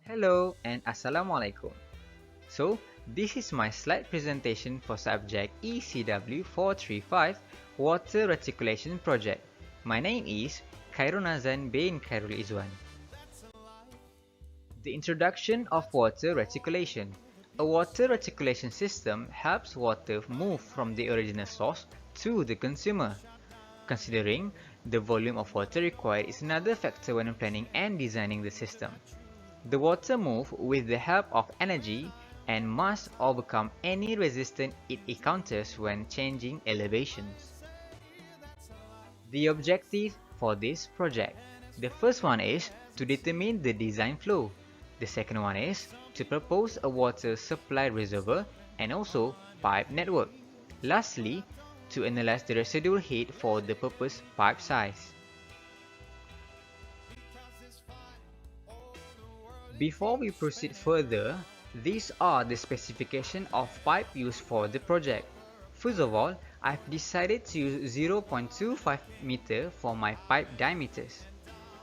Hello and Assalamualaikum. So, this is my slide presentation for subject ECW 435 Water Reticulation Project. My name is Khairul Nazhan bin Khairul Izwan. The introduction of water reticulation. A water reticulation system helps water move from the original source to the consumer. Considering the volume of water required is another factor when planning and designing the system. The water moves with the help of energy and must overcome any resistance it encounters when changing elevations. The objective for this project. The first one is to determine the design flow. The second one is to propose a water supply reservoir and also pipe network. Lastly, to analyze the residual heat for the purpose pipe size. Before we proceed further, these are the specifications of pipe used for the project. First of all, I've decided to use 0.25 meter for my pipe diameters.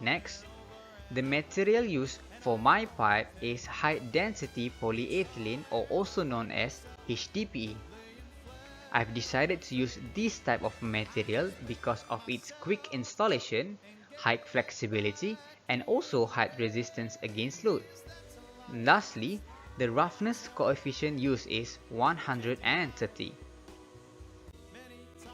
Next, the material used for my pipe is high density polyethylene or also known as HDPE. I've decided to use this type of material because of its quick installation, high flexibility, and also high resistance against load. Lastly, the roughness coefficient used is 130.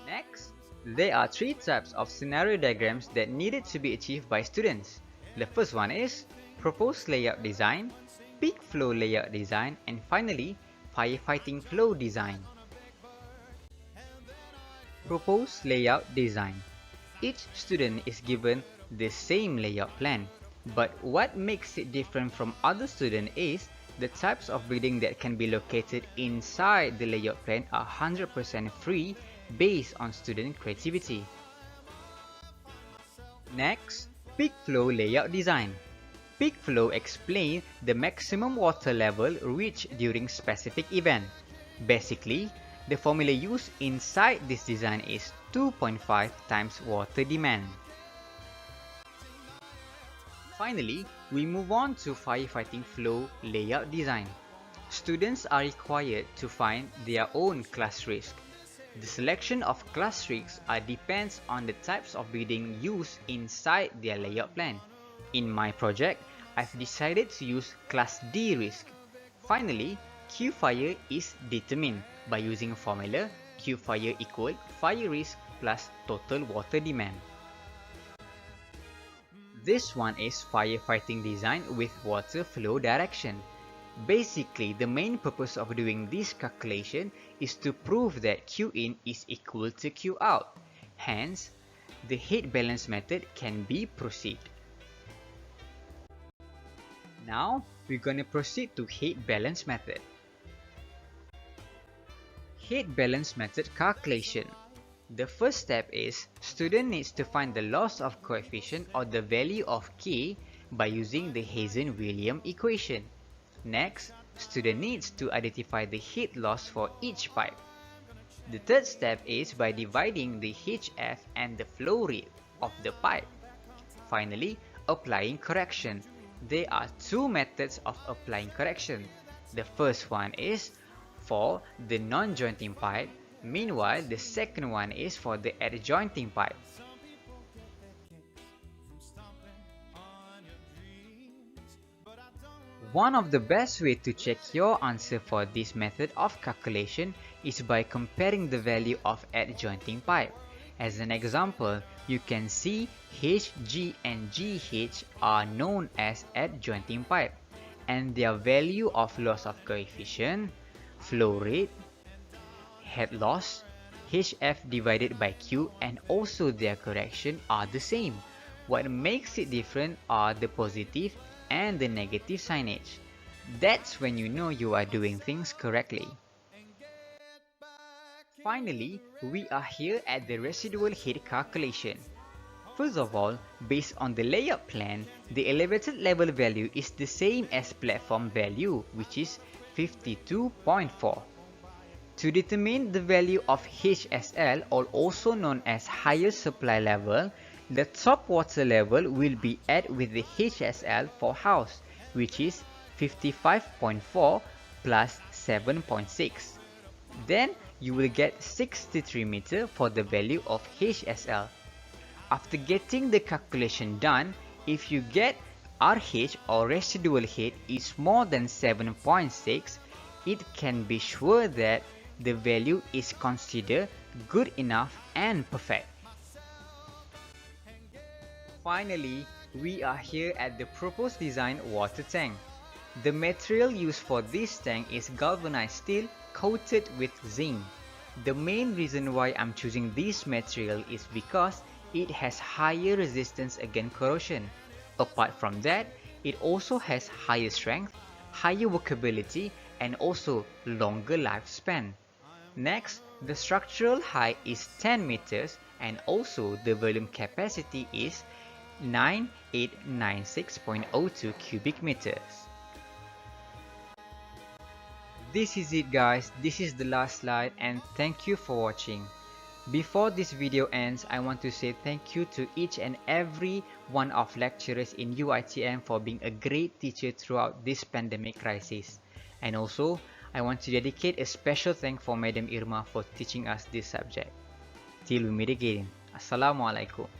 Next, there are three types of scenario diagrams that needed to be achieved by students. The first one is proposed layout design, peak flow layout design, and finally, firefighting flow design. Proposed layout design. Each student is given the same layout plan, but what makes it different from other students is the types of building that can be located inside the layout plan are 100% free based on student creativity. Next, peak flow layout design. Peak flow explains the maximum water level reached during specific event. Basically, the formula used inside this design is 2.5 times water demand. Finally, we move on to firefighting flow layout design. Students are required to find their own class risk. The selection of class risks depends on the types of building used inside their layout plan. In my project, I've decided to use class D risk. Finally, Q fire is determined by using a formula Q fire equal fire risk plus total water demand. This one is firefighting design with water flow direction. Basically, the main purpose of doing this calculation is to prove that Q in is equal to Q out. Hence, the heat balance method can be proceeded. Now, we're going to proceed to heat balance method. Heat balance method calculation. The first step is student needs to find the loss of coefficient or the value of K by using the Hazen-Williams equation. Next, student needs to identify the heat loss for each pipe. The third step is by dividing the HF and the flow rate of the pipe. Finally, applying correction. There are two methods of applying correction. The first one is for the non-jointing pipe. Meanwhile, the second one is for the adjoining pipe. One of the best ways to check your answer for this method of calculation is by comparing the value of adjoining pipe. As an example, you can see HG and GH are known as adjoining pipe, and their value of loss of coefficient, flow rate, head loss, HF divided by Q, and also their correction are the same. What makes it different are the positive and the negative signage. That's when you know you are doing things correctly. Finally, we are here at the residual heat calculation. First of all, based on the layout plan, the elevated level value is the same as platform value, which is 52.4. To determine the value of HSL, or also known as higher supply level, the top water level will be at with the HSL for house, which is 55.4 plus 7.6. Then you will get 63 meter for the value of HSL. After getting the calculation done, if you get RH or residual heat is more than 7.6, it can be sure that the value is considered good enough and perfect. Finally, we are here at the proposed design water tank. The material used for this tank is galvanized steel coated with zinc. The main reason why I'm choosing this material is because it has higher resistance against corrosion. Apart from that, it also has higher strength, higher workability, and also longer lifespan. Next, the structural height is 10 meters and also the volume capacity is 9896.02 cubic meters. This is it guys, this is the last slide and thank you for watching. Before this video ends, I want to say thank you to each and every one of lecturers in UITM for being a great teacher throughout this pandemic crisis. And also, I want to dedicate a special thank for Madam Irma for teaching us this subject. Till we meet again. Assalamualaikum.